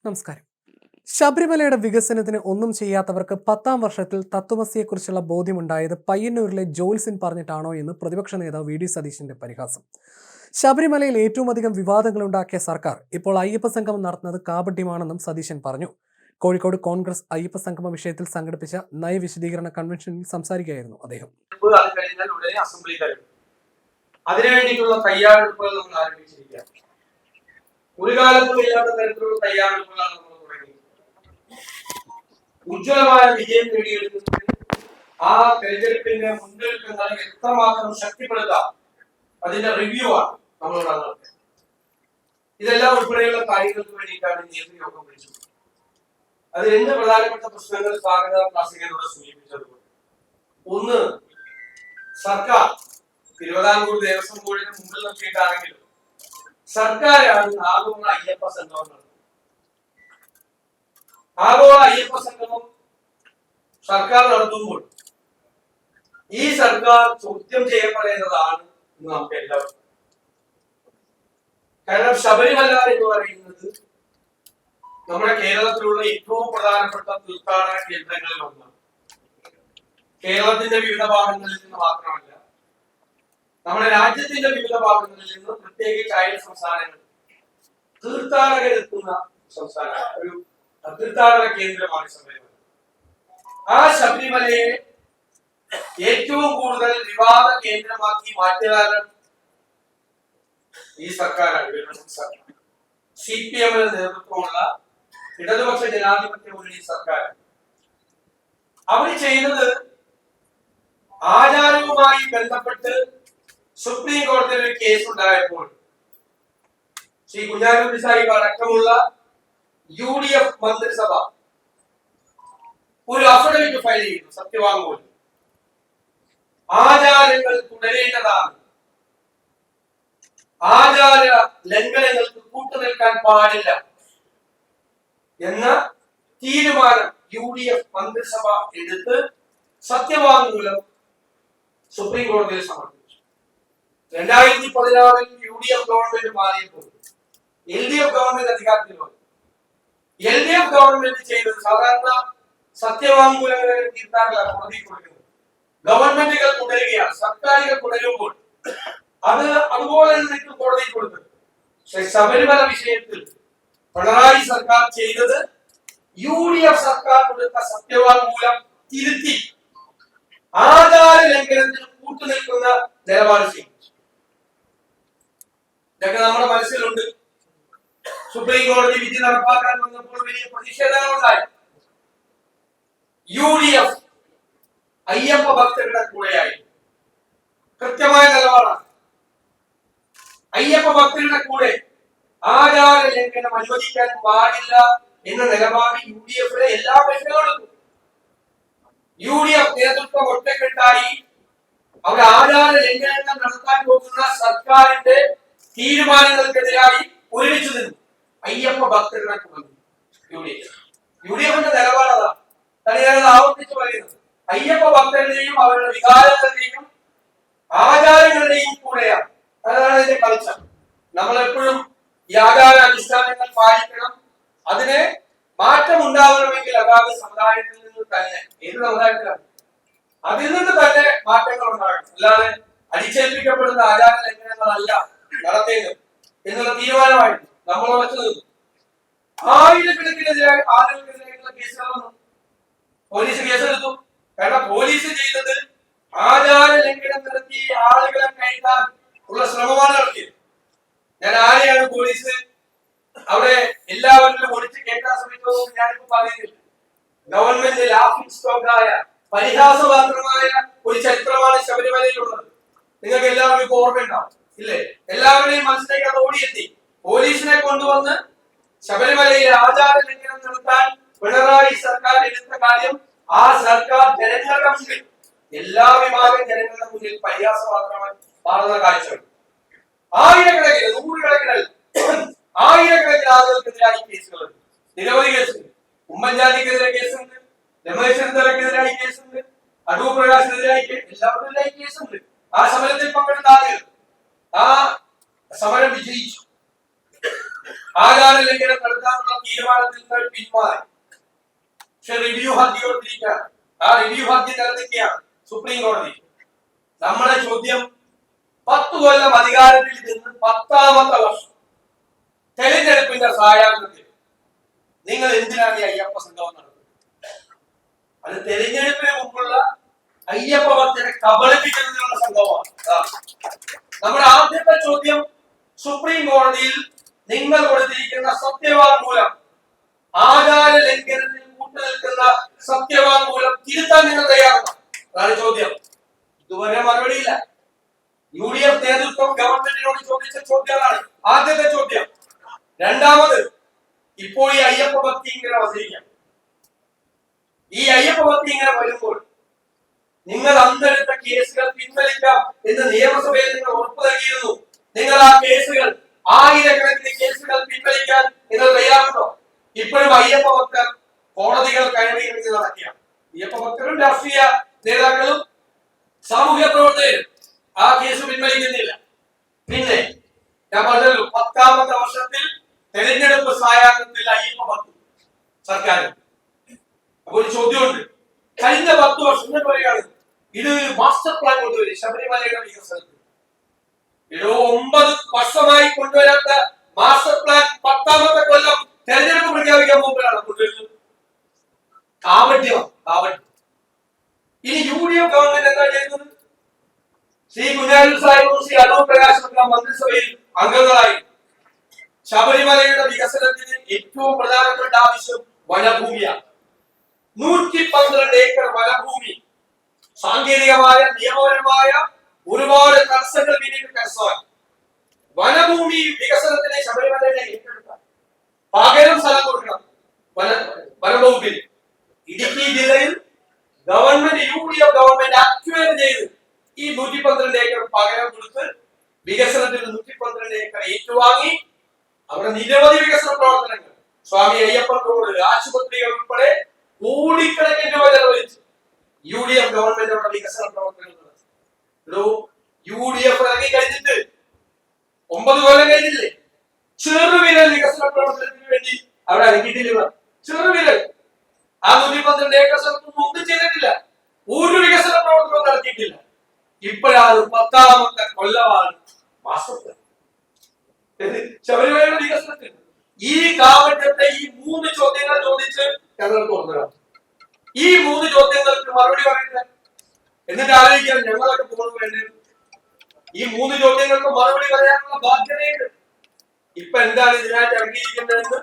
നമസ്കാരം. ശബരിമലയുടെ വികസനത്തിന് ഒന്നും ചെയ്യാത്തവർക്ക് 10ാം വർഷത്തിൽ തത്വമസിയെക്കുറിച്ചുള്ള ബോധ്യമുണ്ടായത് പയ്യന്നൂരിലെ ജോത്സ്യൻ പറഞ്ഞിട്ടാണോ എന്ന് പ്രതിപക്ഷ നേതാവ് വി ഡി സതീശന്റെ പരിഹാസം. ശബരിമലയിൽ ഏറ്റവും അധികം വിവാദങ്ങളുണ്ടാക്കിയ സർക്കാർ ഇപ്പോൾ അയ്യപ്പ സംഗമം നടത്തുന്നത് കാപട്യമാണെന്നും സതീശൻ പറഞ്ഞു. കോഴിക്കോട് കോൺഗ്രസ് അയ്യപ്പ സംഗമ വിഷയത്തിൽ സംഘടിപ്പിച്ച നയവിശദീകരണ കൺവെൻഷനിൽ സംസാരിക്കുകയായിരുന്നു അദ്ദേഹം. അതിനുവേണ്ടിയിട്ടുള്ള തയ്യാറെടുപ്പുകൾ നമ്മൾ ആരംഭിച്ചിരിക്കുകയാണ്. ഒരു കാലത്തും ഇല്ലാത്ത തരത്തിലുള്ള തയ്യാറെടുപ്പുകളാണ് നമ്മൾ തുടങ്ങി. ഉജ്ജ്വലമായ വിജയം നേടിയെടുക്കുന്നതിന് ആ തെരഞ്ഞെടുപ്പിന്റെ മുൻനിൽക്കുന്നതിനെ എത്രമാത്രം ശക്തിപ്പെടുത്താം അതിന്റെ റിവ്യൂ ആണ് നമ്മൾ നടന്നത്. ഇതെല്ലാം ഉൾപ്പെടെയുള്ള കാര്യങ്ങൾക്ക് വേണ്ടിയിട്ടാണ് നേതൃയോഗം വിളിച്ചത്. അത് രണ്ട് പ്രധാനപ്പെട്ട പ്രശ്നങ്ങൾ സ്വാഗത ക്ലാസികരോട് സൂചിപ്പിച്ചതുകൊണ്ട്, ഒന്ന്, സർക്കാർ തിരുവിതാംകൂർ ദേവസ്വം ബോർഡിന് മുമ്പിൽ നിർത്തിയിട്ടാണെങ്കിലും സർക്കാരാണ് ആഗോള അയ്യപ്പ സംഗമം നടത്തുന്നത്. ആഗോള അയ്യപ്പ സംഗമം സർക്കാർ നടത്തുമ്പോൾ ഈ സർക്കാർ ചോദ്യം ചെയ്യപ്പെടേണ്ടതാണ് എന്ന് നമുക്ക് എല്ലാവർക്കും. കാരണം ശബരിമല എന്ന് പറയുന്നത് നമ്മുടെ കേരളത്തിലുള്ള ഏറ്റവും പ്രധാനപ്പെട്ട തീർത്ഥാടന കേന്ദ്രങ്ങളിൽ ഒന്നാണ്. കേരളത്തിന്റെ വിവിധ ഭാഗങ്ങളിൽ നിന്ന് മാത്രമല്ല, നമ്മുടെ രാജ്യത്തിന്റെ വിവിധ ഭാഗങ്ങളിൽ നിന്ന്, പ്രത്യേകിച്ച് അയൽ സംസ്ഥാനങ്ങൾ, തീർത്ഥാടകരെത്തുന്ന സംസ്ഥാന ഒരു തീർത്ഥാടന കേന്ദ്രമാണ് ശബരിമല. ആ ശബരിമലയെ ഏറ്റവും കൂടുതൽ വിവാദ കേന്ദ്രമാക്കി മാറ്റിയതാണ് ഈ സർക്കാരാണ്. CPM നേതൃത്വമുള്ള ഇടതുപക്ഷ ജനാധിപത്യ മുന്നണി സർക്കാർ. അവർ ചെയ്തത് ആചാരവുമായി ബന്ധപ്പെട്ട് സുപ്രീം കോടതിയിൽ ഒരു കേസ് ഉണ്ടായപ്പോൾ ശ്രീ കുഞ്ഞാലിക്കുട്ടി സാഹിബ് അടക്കമുള്ള UDF മന്ത്രിസഭ ഒരു അഫിഡവിറ്റ് ഫയൽ ചെയ്തു, സത്യവാങ്മൂലം. ആചാരങ്ങൾ തുടരേണ്ടതാണ്, ആചാര ലംഘനങ്ങൾക്ക് കൂട്ടുനിൽക്കാൻ പാടില്ല എന്ന തീരുമാനം UDF മന്ത്രിസഭ എടുത്ത് സത്യവാങ്മൂലം സുപ്രീം കോടതിയിൽ സമർപ്പിച്ചു. 2016 UDF ഗവൺമെന്റ് മാറിയപ്പോൾ LDF ഗവൺമെന്റ് അധികാരത്തിൽ വന്നു. LDF ഗവൺമെന്റ് ചെയ്തത് സാധാരണ സത്യവാങ്മൂലങ്ങൾ തീർത്താറില്ല കോടതി കൊടുക്കുന്നത്. ഗവൺമെന്റുകൾ തുടരുകയാണ്, സർക്കാരുകൾ തുടരുമ്പോൾ അത് അതുപോലെ തന്നെ കോടതി കൊടുത്തത്. പക്ഷെ ശബരിമല വിഷയത്തിൽ പിണറായി സർക്കാർ ചെയ്തത് UDF സർക്കാർ കൊടുത്ത സത്യവാങ്മൂലം തിരുത്തി ആചാര ലംഘനത്തിന് കൂട്ടുനിൽക്കുന്ന നിലപാട് ചെയ്തു. ഇതൊക്കെ നമ്മുടെ മനസ്സിലുണ്ട്. സുപ്രീം കോടതി വിധി നടപ്പാക്കാൻ വന്നപ്പോൾ വലിയ പ്രതിഷേധങ്ങളുണ്ടായി. UDF അയ്യപ്പ ഭക്തരുടെ കൂടെയായി. കൃത്യമായ നിലപാടാണ്. അയ്യപ്പ ഭക്തരുടെ കൂടെ ആചാര ലംഘനം അനുവദിക്കാൻ പാടില്ല എന്ന നിലപാട് UDF എല്ലാ കക്ഷികളും. UDF നേതൃത്വം ഒറ്റക്കെട്ടായി അവർ ആചാര ലംഘനങ്ങൾ നടത്താൻ പോകുന്ന സർക്കാരിന്റെ തീരുമാനങ്ങൾക്കെതിരായി ഒരുമിച്ചു നിന്നു. അയ്യപ്പ ഭക്തരുടെ കൂടെ UDFന്റെ നിലപാടതാണ്. തനിയാനത് ആവർത്തിച്ചു പറയുന്നത്. അയ്യപ്പ ഭക്തരുടെയും അവരുടെ വികാരങ്ങളുടെയും ആചാരങ്ങളുടെയും കൂടെയാണ്. അതാണ് അതിന്റെ കൾച്ചർ. നമ്മളെപ്പോഴും ഈ ആചാര അനുഷ്ഠാനങ്ങൾ പാലിക്കണം. അതിന് മാറ്റം ഉണ്ടാവണമെങ്കിൽ അതാത് സമുദായത്തിൽ നിന്ന് തന്നെ, ഏത് സമുദായത്തിലാണ്, അതിൽ നിന്ന് തന്നെ മാറ്റങ്ങൾ ഉണ്ടാകണം. അല്ലാതെ അടിച്ചേൽപ്പിക്കപ്പെടുന്ന ആചാര ലംഘനങ്ങളല്ല നടത്തേണ്ടത് എന്നുള്ള തീരുമാനമായിരുന്നു നമ്മൾ ഉറച്ചു നിന്നു. ആയിരക്കണക്കിനെതിരായി ആളുകൾക്കെതിരായിട്ടുള്ള കേസുകൾ വന്നു. പോലീസ് കേസെടുത്തു. കാരണം പോലീസ് ചെയ്തത് ആചാര ലംഘനം നടത്തി ആളുകളെ കയറ്റാൻ ഉള്ള ശ്രമമാണ് നടത്തിയത്. ഞാൻ ആരെയാണ് പോലീസ് അവിടെ എല്ലാവരിലും ഒളിച്ചു കയറ്റാൻ ശ്രമിച്ചതെന്ന് ഞാനിപ്പോ പറയുന്നില്ല. ഗവൺമെന്റ് ലാഫിംഗ് സ്റ്റോക്കായ, പരിഹാസപാത്രമായ ഒരു ചരിത്രമാണ് ശബരിമലയിലുള്ളത്. നിങ്ങൾക്ക് എല്ലാവർക്കും ഇപ്പൊ ഓർമ്മയുണ്ടാവും, ഇല്ലേ? എല്ലാവരുടെയും മനസ്സിലേക്ക് അത് ഓടിയെത്തി. പോലീസിനെ കൊണ്ടുവന്ന് ശബരിമലയിലെ ആചാര ലംഘനം നടത്താൻ പിണറായി സർക്കാർ എടുത്ത കാര്യം ആ സർക്കാർ ജനങ്ങളുടെ മുന്നിൽ, എല്ലാ വിഭാഗം ജനങ്ങളുടെ മുന്നിൽ പരിഹാസപാത്രമായി മാറുന്ന കാഴ്ചകൾ. ആയിരക്കണക്കിന്, നൂറുകണക്കിന്, ആയിരക്കണക്കിന് ആളുകൾക്കെതിരായി കേസുകളുണ്ട്. നിരവധി കേസുണ്ട്. ഉമ്മൻചാണ്ടിക്കെതിരെ കേസുണ്ട്, രമേശ് ചെന്നിത്തലക്കെതിരായി കേസുണ്ട്, അടൂർ പ്രകാശിനെതിരായി, എല്ലാവർക്കെതിരായി കേസുണ്ട്. ആ സമരത്തിൽ പങ്കെടുത്ത ആളുകൾ ആ സമരം വിജയിച്ചു. ആചാര ലംഘനം നടത്താനുള്ള തീരുമാനത്തിൽ നിന്ന് പിന്മാറി. പക്ഷെ റിവ്യൂ ഹർജി കൊടുത്തിരിക്കുകയാണ്. ആ റിവ്യൂ ഹർജി നിലനിൽക്കുകയാണ് സുപ്രീം കോടതി. നമ്മുടെ ചോദ്യം 10 കൊല്ലം അധികാരത്തിൽ നിന്ന് 10ാമത്തെ വർഷം തെരഞ്ഞെടുപ്പിന്റെ സായാഹ്നത്തിൽ നിങ്ങൾ എന്തിനാണ് ഈ അയ്യപ്പ സംഗമം നടത്തുന്നത്? അത് തെരഞ്ഞെടുപ്പിന് മുമ്പുള്ള അയ്യപ്പ ഭക്തരെ കബളിപ്പിക്കുന്നതിനുള്ള സംഗമമാണ്. നമ്മുടെ ആദ്യത്തെ ചോദ്യം, സുപ്രീം കോടതിയിൽ നിങ്ങൾ കൊടുത്തിരിക്കുന്ന സത്യവാങ്മൂലം, ആചാര ലംഘനത്തിൽ കൂട്ടുനിൽക്കുന്ന സത്യവാങ്മൂലം തിരുത്താൻ നിങ്ങൾ തയ്യാറാണ്? അതാണ് ചോദ്യം. ഇതുവരെ മറുപടിയില്ല. UDF നേതൃത്വം ഗവൺമെന്റിനോട് ചോദിച്ച ചോദ്യമാണ് ആദ്യത്തെ ചോദ്യം. രണ്ടാമത്, ഇപ്പോൾ ഈ അയ്യപ്പ ഭക്തി ഇങ്ങനെ വന്നിരിക്കാം. ഈ അയ്യപ്പ ഭക്തി ഇങ്ങനെ വരുമ്പോൾ നിങ്ങൾ അന്നെടുത്ത കേസുകൾ പിൻവലിക്കാം എന്ന് നിയമസഭയിൽ നിങ്ങൾ ഉറപ്പ് നൽകിയിരുന്നു. നിങ്ങൾ ആ കേസുകൾ, ആയിരക്കണക്കിന് കേസുകൾ പിൻവലിക്കാൻ നിങ്ങൾ തയ്യാറുണ്ടോ? ഇപ്പോഴും അയ്യപ്പ ഭക്തർ കോടതികൾ കയറി ഇറങ്ങി നടക്കുകയാണ്. അയ്യപ്പ ഭക്തരും രാഷ്ട്രീയ നേതാക്കളും സാമൂഹ്യ പ്രവർത്തകരും ആ കേസ് പിൻവലിക്കുന്നില്ല. പിന്നെ ഞാൻ പറഞ്ഞല്ലോ, 10ാമത്തെ വർഷത്തിൽ തെരഞ്ഞെടുപ്പ് സായാഹ്നത്തിൽ അയ്യപ്പ ഭക്തി സർക്കാർ. അപ്പൊ ഒരു ചോദ്യമുണ്ട്, കഴിഞ്ഞ 10 വർഷം പറയുകയാണ് ഇത് മാസ്റ്റർ പ്ലാൻ കൊണ്ടുവരും ശബരിമലയുടെ വികസനത്തിൽ. 9 വർഷമായി കൊണ്ടുവരാത്ത മാസ്റ്റർ പ്ലാൻ 10ാമത്തെ കൊല്ലം തെരഞ്ഞെടുപ്പ് പ്രഖ്യാപിക്കാൻ പോകുമ്പോഴാണ് കൊണ്ടുവരുന്നത്. കാവട്യം. ഇനി UDF ഗവൺമെന്റ് എന്താ ചെയ്യുന്നത്? ശ്രീ കുഞ്ഞാലി സാഹിബും ശ്രീ അടൂർ പ്രകാശും മന്ത്രിസഭയിൽ അംഗങ്ങളായി. ശബരിമലയുടെ വികസനത്തിന് ഏറ്റവും പ്രധാനപ്പെട്ട ആവശ്യം വനഭൂമിയാണ്. 112 ഏക്കർ വനഭൂമി സാങ്കേതികമായ നിയമപരമായ ഒരുപാട് തടസ്സങ്ങൾ പിന്നീട് കരസ്ഥമാക്കി. വനഭൂമി വികസനത്തിന് ശബരിമലയുടെ ഏറ്റെടുക്കാൻ പകരം സ്ഥലം കൊടുക്കണം വനവകുപ്പിന്. ഇടുക്കി ജില്ലയിൽ ഗവൺമെന്റ് UDF ഗവൺമെന്റ് അക്വയർ ചെയ്ത് ഈ 112 ഏക്കർ പകരം കൊടുത്ത് വികസനത്തിന് 112 ഏക്കർ ഏറ്റുവാങ്ങി. അവിടെ നിരവധി വികസന പ്രവർത്തനങ്ങൾ, സ്വാമി അയ്യപ്പൻ റോഡ്, ആശുപത്രികൾ ഉൾപ്പെടെ കോടിക്കണക്കിന് രൂപ ചെലവഴിച്ച് UDF ഗവൺമെന്റ് അവിടെ വികസന പ്രവർത്തനങ്ങൾ നടത്തി. UDF ഇറങ്ങി കഴിഞ്ഞിട്ട് 9 കൊല്ലം കഴിഞ്ഞില്ലേ? ചെറുവിരൽ വികസന പ്രവർത്തനത്തിന് വേണ്ടി അവിടെ ഇറങ്ങിയിട്ടില്ല. ചെറുവിരൽ. ആ 112 ഏക്കർ സ്ഥലത്തൊന്നും ഒന്നും ചെയ്തിട്ടില്ല. ഒരു വികസന പ്രവർത്തനവും നടത്തിയിട്ടില്ല. ഇപ്പോഴാണ് 10ാമത്തെ കൊല്ലമാണ് മാസത്തിൽ ശബരിമലയുടെ വികസനത്തിൽ. ഈ കാവട്യത്തെ ഈ 3 ചോദ്യങ്ങൾ ചോദിച്ച് ഞങ്ങൾക്ക് വന്നതാണ്. ഈ 3 ചോദ്യങ്ങൾക്ക് മറുപടി പറയുന്നത് എന്നിട്ട് ആലോചിക്കാൻ ഞങ്ങളൊക്കെ പോകുന്നത് വേണ്ടത്. ഈ 3 ചോദ്യങ്ങൾക്ക് മറുപടി പറയാനുള്ള ബാധ്യതയുണ്ട്. ഇപ്പൊ എന്താണ് ഇതിനായിട്ട് ഇറങ്ങിയിരിക്കുന്നതെന്ന്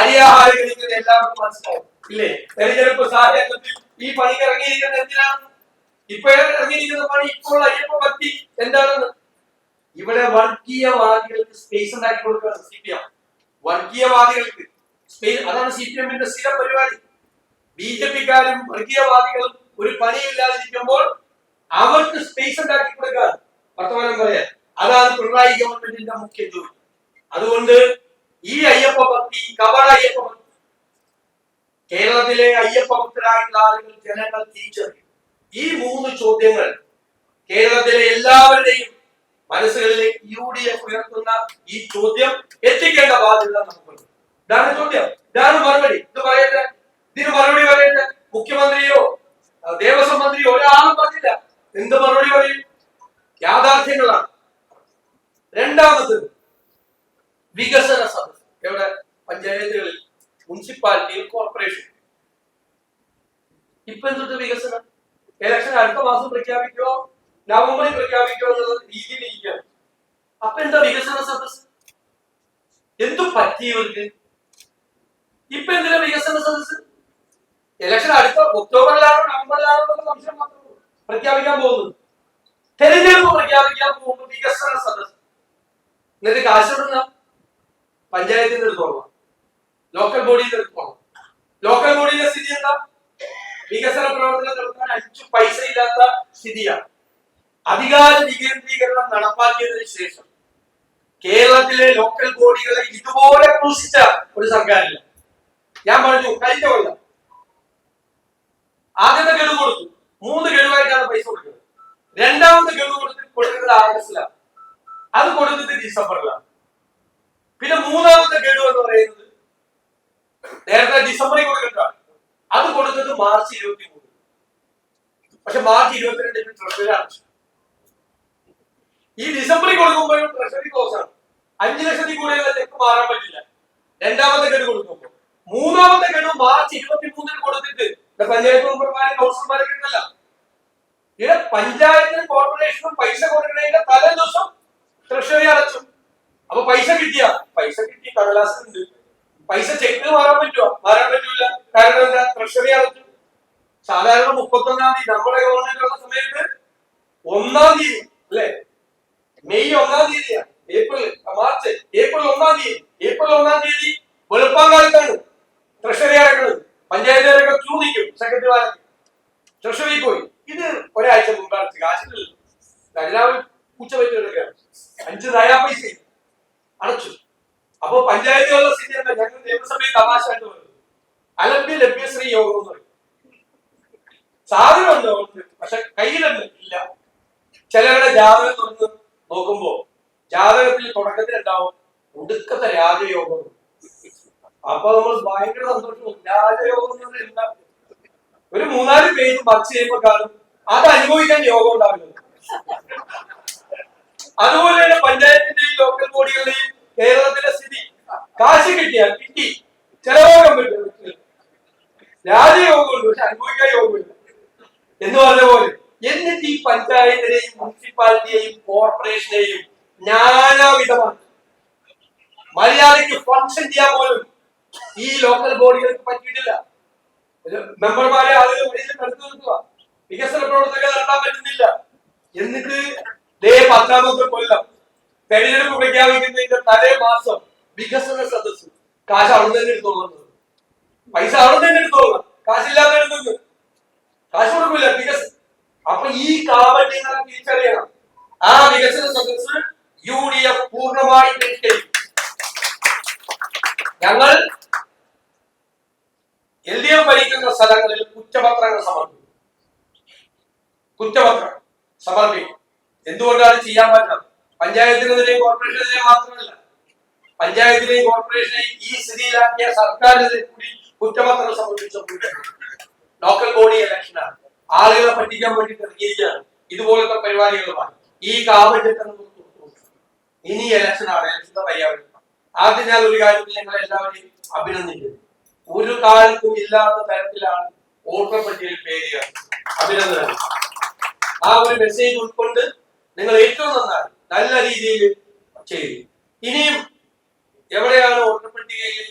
അരിയാഹാരങ്ങൾക്ക് എല്ലാവർക്കും മനസ്സിലാവും ഇല്ലേ? തെരഞ്ഞെടുപ്പ് സാഹചര്യത്തിൽ ഈ പണിക്ക് ഇറങ്ങിയിരിക്കുന്നത് എന്തിനാണ്? ഇപ്പൊ ഇറങ്ങിയിരിക്കുന്ന പണി ഇപ്പോൾ അയ്യപ്പ ഭക്തി എന്താണെന്ന്. ഇവിടെ വർഗീയവാദികൾക്ക് സ്പേസ് ഉണ്ടാക്കി കൊടുക്കുകയാണ് CPM. വർഗീയവാദികൾക്ക് സ്പേസ്, അതാണ് CPM-ന്റെ സ്ഥിരം പരിപാടി. BJP-ക്കാരും വർഗീയവാദികളും ഒരു പണിയില്ലാതിരിക്കുമ്പോൾ അവർക്ക് സ്പേസ് ഉണ്ടാക്കി കൊടുക്കുക, വർത്തമാനം പറയാൻ. അതാണ് പിണറായി ഗവൺമെന്റിന്റെ മുഖ്യ ജോലി. അതുകൊണ്ട് ഈ അയ്യപ്പ ഭക്തി, കപട അയ്യപ്പ ഭക്തി കേരളത്തിലെ അയ്യപ്പ ഭക്തരായിട്ടുള്ള ആളുകൾ, ജനങ്ങൾ തിരിച്ചറിയും. ഈ 3 ചോദ്യങ്ങൾ കേരളത്തിലെ എല്ലാവരുടെയും മനസ്സുകളിലേക്ക് UDF ഉയർത്തുന്ന ഈ ചോദ്യം എത്തിക്കേണ്ട ബാധ്യത നമുക്കുണ്ട്. ഇതാണ് ചോദ്യം, ഇതാണ് മറുപടി. ഇതിന് മറുപടി പറയട്ടെ മുഖ്യമന്ത്രിയോ ദേവസ്വം മന്ത്രിയോ ഒരാളും പറഞ്ഞില്ല. എന്ത് മറുപടി പറയും? യാഥാർത്ഥ്യങ്ങളാണ്. രണ്ടാമത്, വികസന സദസ്. എവിടെ? പഞ്ചായത്തുകളിൽ, മുനിസിപ്പാലിറ്റിയിൽ, കോർപ്പറേഷൻ. ഇപ്പൊ എന്തൊക്കെ വികസനം? ഇലക്ഷൻ അടുത്ത മാസം പ്രഖ്യാപിക്കോ നവംബറിൽ പ്രഖ്യാപിക്കോ എന്നുള്ള രീതിയിൽ ഇരിക്കുകയാണ്. അപ്പൊ എന്താ വികസന സദസ്? എന്തു പറ്റിയവർക്ക്? ഇപ്പൊ എന്തിനാ വികസന സദസ്? ഇലക്ഷൻ അടുത്ത ഒക്ടോബറിലാണോ നവംബറിലാണോ എന്നുള്ള സംശയം മാത്രമേ പ്രഖ്യാപിക്കാൻ പോകുന്നത്. തെരഞ്ഞെടുപ്പ് പ്രഖ്യാപിക്കാൻ പോകുമ്പോൾ വികസന സദസ്. എന്നിട്ട് കാശിടുന്ന പഞ്ചായത്തിന്റെ എടുത്തോളാം, ലോക്കൽ ബോഡിയുടെ എടുത്തോളാം. ലോക്കൽ ബോഡിയുടെ സ്ഥിതി എന്താ? വികസന പ്രവർത്തനം നടത്താൻ 5 പൈസ ഇല്ലാത്ത സ്ഥിതിയാണ്. അധികാര വികേന്ദ്രീകരണം നടപ്പാക്കിയതിനു ശേഷം കേരളത്തിലെ ലോക്കൽ ബോഡികളെ ഇതുപോലെ ക്രൂശിച്ച ഒരു സർക്കാരില്ല. ഞാൻ പറഞ്ഞു, കഴിഞ്ഞ കൊല്ലം ആദ്യത്തെ ഗഡു കൊടുത്തു, 3 ഗഡുവായിട്ടാണ് പൈസ കൊടുക്കുന്നത്. രണ്ടാമത്തെ ഗഡു കൊടുക്കുന്നത് ആഗസ്റ്റിലാണ്, അത് കൊടുത്തത് ഡിസംബറിലാണ്. പിന്നെ മൂന്നാമത്തെ ഗഡു എന്ന് പറയുന്നത് നേരത്തെ ഡിസംബറിൽ കൊടുക്കേണ്ടതാണ്. അത് കൊടുത്തത് മാർച്ച് 23. പക്ഷെ മാർച്ച് 22 ട്രഷറി അടച്ചു. ഈ ഡിസംബറിൽ കൊടുക്കുമ്പോഴും ട്രഷറി ക്ലോസ് ആണ്. 5 ലക്ഷത്തിൽ കൂടുതൽ ചെക്ക് മാറാൻ പറ്റില്ല. രണ്ടാമത്തെ ഗഡു കൊടുക്കുമ്പോൾ മൂന്നാമത്തെ ഗഡു മാർച്ച് 23 കൊടുത്തിട്ട് പഞ്ചായത്ത് മെമ്പർമാരും കൗൺസിലർമാരെ കിട്ടല്ല. ഇവിടെ പഞ്ചായത്തിനും കോർപ്പറേഷനും പൈസ കൊടുക്കുന്നതിന്റെ തലേ ദിവസം ട്രഷറി അടച്ചു. അപ്പൊ പൈസ കിട്ടി കടലാസുണ്ട്. പൈസ ചെക്ക് മാറാൻ പറ്റുമോ? മാറാൻ പറ്റൂല. കാരണം എന്താ? ട്രഷറി അടച്ചു. സാധാരണ 31-ാം തീയതി നമ്മുടെ ഗവൺമെന്റ് ഉള്ള സമയത്ത് 1-ാം തീയതി അല്ലെ, മെയ് 1-ാം തീയതിയാണ്. ഏപ്രിൽ 1-ാം തീയതി വെളുപ്പാൻ കാലത്താണ് ട്രഷറി അടക്കുന്നത്. പഞ്ചായത്തുകാരൊക്കെ ക്യൂ നിൽക്കും. സെക്രട്ടറിമാരൊക്കെ ട്രഷറി പോയി. ഇത് ഒരാഴ്ച മുമ്പ് അടച്ചു. കാശില്ല. ഖജനാവിൽ പൂച്ച വെച്ച് കിടക്കുകയാണ്. 5 നയാ പൈസ അടച്ചു. അപ്പൊ പഞ്ചായത്തുകളുടെ സ്ഥിതി എന്താ? ഞങ്ങൾ നിയമസഭയിൽ തമാശ ആയിട്ട് പറയുന്നത് അലഭ്യ ലഭ്യശ്രീ യോഗം എന്ന് പറയും. സാധനമുണ്ട്, പക്ഷെ കയ്യിലൊന്നും ഇല്ല. ചിലരുടെ ജാതകം തുറന്ന് നോക്കുമ്പോ ജാതകത്തിൽ തുടക്കത്തിൽ ഉണ്ടാവും ഒടുക്കത്തെ രാജയോഗം. അപ്പൊ നമ്മൾ ഭയങ്കര സന്തോഷം. രാജയോഗം എന്ന് എന്താ? ഒരു 3-4 പേജ് മറിച്ച് ചെയ്യുമ്പോൾ കാണും അത് അനുഭവിക്കാൻ യോഗം ഉണ്ടാവില്ല. അതുപോലെ തന്നെ പഞ്ചായത്തിന്റെയും ലോക്കൽ ബോഡികളുടെയും കേരളത്തിലെ സ്ഥിതി. കാശ് കിട്ടിയാൽ കിട്ടി, ചെലവാക്കാൻ പറ്റില്ല. രാജയോഗമുണ്ട്, പക്ഷെ അനുഭവിക്കാൻ യോഗമില്ല എന്ന് പറഞ്ഞ പോലെ. എന്നിട്ട് ഈ പഞ്ചായത്തിനെയും മുനിസിപ്പാലിറ്റിയെയും കോർപ്പറേഷനെയും നാനാവിധമാണ് മര്യാദയ്ക്ക് ഫംഗ്ഷൻ ചെയ്യാൻ പോലും ഈ ലോക്കൽ ബോഡികൾക്ക് പറ്റിയിട്ടില്ല. മെമ്പർമാരെ ആളുകൾ എടുത്തു നിർത്തുക, വികസന പ്രവർത്തനങ്ങൾ നടത്താൻ പറ്റുന്നില്ല. എന്നിട്ട് 10-ാമത്തെ കൊല്ലം തെരഞ്ഞെടുപ്പ് പ്രഖ്യാപിക്കുന്നതിന്റെ തലേ മാസം വികസന സദസ്. കാശ് അവിടെ തന്നെ എടുത്തോളുന്നത്, പൈസ അവിടെ തന്നെ എടുത്തോളാം. കാശില്ലാതെ എടുത്തു, കാശ് കൊടുക്കില്ല വികസനം. അപ്പൊ ഈ കാവട്യങ്ങളെ തിരിച്ചറിയണം. ആ വികസന സദസ് UDF പൂർണ്ണമായി പരിഷ്കരിക്കും. ഞങ്ങൾ LDF ഭരിക്കുന്ന സ്ഥലങ്ങളിൽ കുറ്റപത്രങ്ങൾ സമർപ്പിക്കും. എന്തുകൊണ്ടാണ് ചെയ്യാൻ പറ്റുന്നത്? പഞ്ചായത്തിനെതിരെയും കോർപ്പറേഷനെതിരെയും മാത്രമല്ല, പഞ്ചായത്തിനെയും കോർപ്പറേഷനെയും ഈ സ്ഥിതിയിലാക്കിയ സർക്കാരിനെതിരെ കൂടി കുറ്റപത്രം സമർപ്പിച്ചപ്പോൾ ലോക്കൽ ബോഡി ഇലക്ഷനാണ്. ആളുകളെ പറ്റിക്കാൻ വേണ്ടി ഇറങ്ങിയിരിക്കുകയാണ് ഇതുപോലത്തെ പരിപാടികളുമായി. ഈ കാവട്യത്തിന് ഇനി ഇലക്ഷനാണ്, ഇലക്ഷന്റെ തയ്യാറെടുപ്പ്. ആദ്യം ഞാൻ ഒരു കാര്യത്തിൽ ഞങ്ങൾ എല്ലാവരെയും അഭിനന്ദിക്കുന്നു. ഒരു കാലത്തും ഇല്ലാത്ത തരത്തിലാണ് വോട്ടർ പട്ടികയിൽ പേരുക. അഭിനന്ദനം. ആ ഒരു മെസ്സേജ് ഉൾക്കൊണ്ട് നിങ്ങൾ ഏറ്റവും നന്നായി നല്ല രീതിയിൽ ചെയ്തു. ഇനിയും എവിടെയാണ് വോട്ടർ പട്ടികയിൽ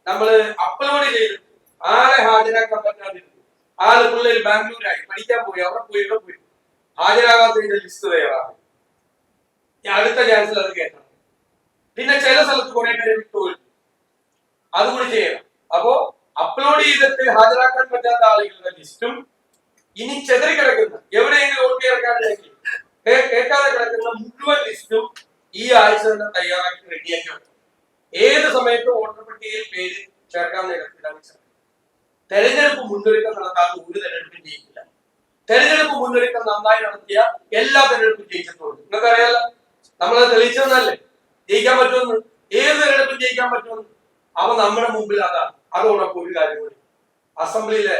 നമ്മൾ അപ്ലോഡ് ചെയ്തത്, ആളെ ഹാജരാക്കാൻ പറ്റാതിരുന്നു, ആള് പിള്ളേർ ബാംഗ്ലൂരായി പഠിക്കാൻ പോയി, അവിടെ പോയി ഹാജരാകാത്തതിന്റെ ലിസ്റ്റ് തയ്യാറാണ്. അടുത്ത ചാൻസിൽ അത് കേട്ടണം. പിന്നെ ചില സ്ഥലത്ത് കുറെ പേരെ വിട്ടുപോയി, അതുകൂടി ചെയ്യണം. അപ്പോ അപ്ലോഡ് ചെയ്തിട്ട് ഹാജരാക്കാൻ പറ്റാത്ത ആളുകളുടെ ലിസ്റ്റും ഇനി ചെതറി കിടക്കുന്ന എവിടെയെങ്കിലും വോട്ട് ചേർക്കാനില്ലെങ്കിൽ കേൾക്കാതെ കിടക്കുന്ന മുഴുവൻ ലിസ്റ്റും ഈ ആഴ്ച തന്നെ തയ്യാറാക്കി റെഡിയാക്കി വെക്കണം. ഏത് സമയത്ത് വോട്ടർ പട്ടികയിൽ പേര് ചേർക്കാൻ നേരത്തിലാണ്. തെരഞ്ഞെടുപ്പ് മുന്നൊരുക്കം നടത്താതെ ഒരു തെരഞ്ഞെടുപ്പും ജയിക്കില്ല. തെരഞ്ഞെടുപ്പ് മുന്നൊരുക്കം നന്നായി നടത്തിയ എല്ലാ തെരഞ്ഞെടുപ്പും ജയിച്ചിട്ടുണ്ട്. നിങ്ങൾക്ക് അറിയാലോ, നമ്മളത് തെളിയിച്ചതല്ലേ ജയിക്കാൻ പറ്റുമെന്ന്. ഏത് തെരഞ്ഞെടുപ്പും ജയിക്കാൻ പറ്റുമെന്ന്. അപ്പൊ നമ്മുടെ മുമ്പിൽ അതാണ്. അതോടൊപ്പം ഒരു കാര്യം കൂടി, അസംബ്ലിയിലെ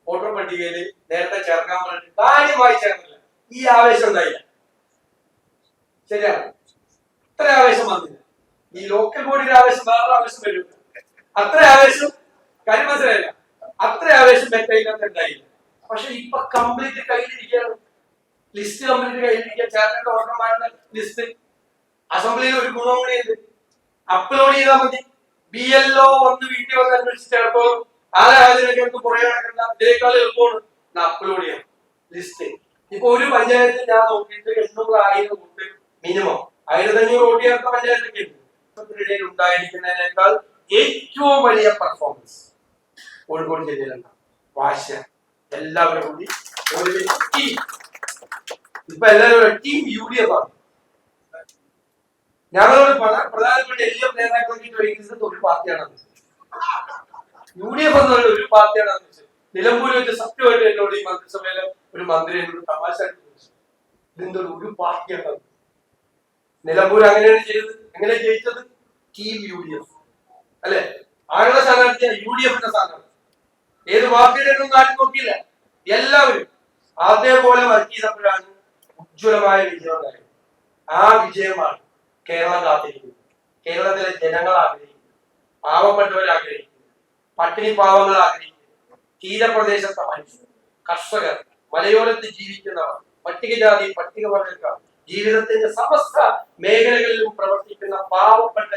വോട്ടർ പട്ടികയിൽ നേരത്തെ ചേർക്കാൻ പറഞ്ഞിട്ട് കാര്യമായി ചേർന്നില്ല. ഈ ആവേശം ഉണ്ടായില്ല. ശരിയാണ്, ഇത്ര ആവേശം വന്നില്ല. ഈ ലോക്കൽ ബോഡിയുടെ ആവേശം വേറെ ആവേശം വരും. അത്ര ആവേശം കാര്യം മനസ്സിലായില്ല. അത്ര ആവേശം മെറ്റയിലൊക്കെ ഉണ്ടായില്ല. പക്ഷെ ഇപ്പൊ കംപ്ലീറ്റ് കയ്യിലിരിക്കുകയാണ്. ലിസ്റ്റ് കംപ്ലീറ്റ് കയ്യിലിരിക്കുക. ചേർക്കേണ്ട വോട്ടർമാരുടെ ലിസ്റ്റ് അസംബ്ലിയിൽ ഒരു ഗുണം കൂടിയുണ്ട്. അപ്ലോഡ് ചെയ്താൽ മതി. BLO വന്ന് വീട്ടിൽ വന്ന് അന്വേഷിച്ചിടത്തോളം ആരെ ഹാജരാക്കി കുറെ നടക്കണ്ട. ഇതിനേക്കാൾ എളുപ്പമാണ് അപ്ലോഡ് ചെയ്യാം ലിസ്റ്റ്. ഇപ്പൊ ഒരു പഞ്ചായത്തിൽ ഞാൻ നോക്കിയിട്ട് 800-1000 വോട്ട് മിനിമം 1500 വോട്ട് ചേർത്ത പഞ്ചായത്തൊക്കെ ഉണ്ട്. ഉണ്ടായിരിക്കുന്നതിനേക്കാൾ ഏറ്റവും വലിയ പെർഫോമൻസ് കോഴിക്കോട് ജില്ലയിലുണ്ട്. വാശ എല്ലാവരും കൂടി ഒരു ടീം. ഇപ്പൊ എല്ലാവരും ടീം UDF ആണ്. ഞങ്ങളോട് പ്രധാനപ്പെട്ട LDF നേതാക്കളൊക്കെ ചോദിക്കുന്നത് ഒരു പാർട്ടിയാണ്. UDF എന്നുള്ള ഒരു പാർട്ടിയാണ്. നിലമ്പൂരിൽ വെച്ച് സത്യമായിട്ട് എന്നോട് ഈ മന്ത്രിസഭയിലെ ഒരു മന്ത്രി എന്നോട് തമാശ ഇതിന്റെ ഒരു പാർട്ടിയാണ്. നിലമ്പൂർ അങ്ങനെയാണ് ചെയ്തത്. എങ്ങനെ ജയിച്ചത്? ടീം UDF അല്ലെ? ആരുടെ സ്ഥാനാർത്ഥിയ? UDFന്റെ സ്ഥാനാർത്ഥി. ഏത് പാർട്ടിയുടെ ഒന്നും ആരും നോക്കിയില്ല. എല്ലാവരും അതേപോലെ വർക്ക് ചെയ്തപ്പോഴാണ് ഉജ്ജ്വലമായ വിജയം ഉണ്ടായത്. ആ വിജയമാണ് കേരളം കാത്തിരിക്കുന്നത്. കേരളത്തിലെ ജനങ്ങൾ ആഗ്രഹിക്കുന്നു, പാവപ്പെട്ടവർ ആഗ്രഹിക്കുന്നു, പട്ടിണി പാവങ്ങൾ ആഗ്രഹിക്കുന്നു, തീരപ്രദേശത്തെ മനുഷ്യർ, കർഷകർ, മലയോരത്ത് ജീവിക്കുന്നവർ, പട്ടികജാതി പട്ടികവർഗക്കാർ, ജീവിതത്തിന്റെ സമസ്ത മേഖലകളിലും പ്രവർത്തിക്കുന്ന പാവപ്പെട്ട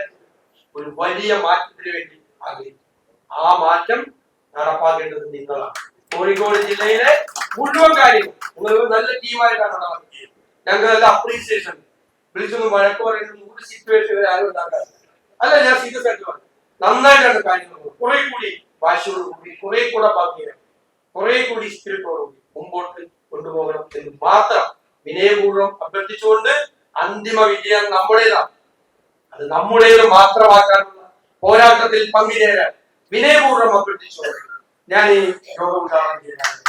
ഒരു വലിയ മാറ്റത്തിന് വേണ്ടി ആഗ്രഹിക്കുന്നു. ആ മാറ്റം നടപ്പാക്കേണ്ടത് നിങ്ങളാണ്. കോഴിക്കോട് ജില്ലയിലെ മുഴുവൻ കാര്യങ്ങൾ നിങ്ങൾ നല്ല ടീമായിട്ടാണ് നടക്കുന്നത്. ഞങ്ങൾ നല്ല അപ്രീസിയേഷൻ. വിളിച്ചൊന്നും വഴക്ക് പറയുന്ന 100 സിറ്റുവേഷനുകൾ ആരും ഉണ്ടാക്കാറ് അല്ല. ഞാൻ സീരിയസ് ആയിട്ട് പറഞ്ഞു, നന്നായിട്ടാണ് കാര്യങ്ങൾ കുറെ കൂടി വാശിയോടുകൂടി, കുറെ കൂടെ ഭംഗിയാണ്, കുറെ കൂടി സ്പിരിറ്റോടുകൂടി മുമ്പോട്ട് കൊണ്ടുപോകണം എന്ന് മാത്രം വിനയപൂർവ്വം അഭ്യർത്ഥിച്ചുകൊണ്ട് അന്തിമ വിജയം നമ്മുടേതാണ്. അത് നമ്മുടേത് മാത്രമാക്കാനുള്ള പോരാട്ടത്തിൽ പങ്കുചേരാൻ വിനയപൂർവ്വം അഭ്യർത്ഥിച്ചുകൊണ്ട് ഞാൻ ഈ യോഗം ഉദ്ഘാടനം ചെയ്യുകയാണ്.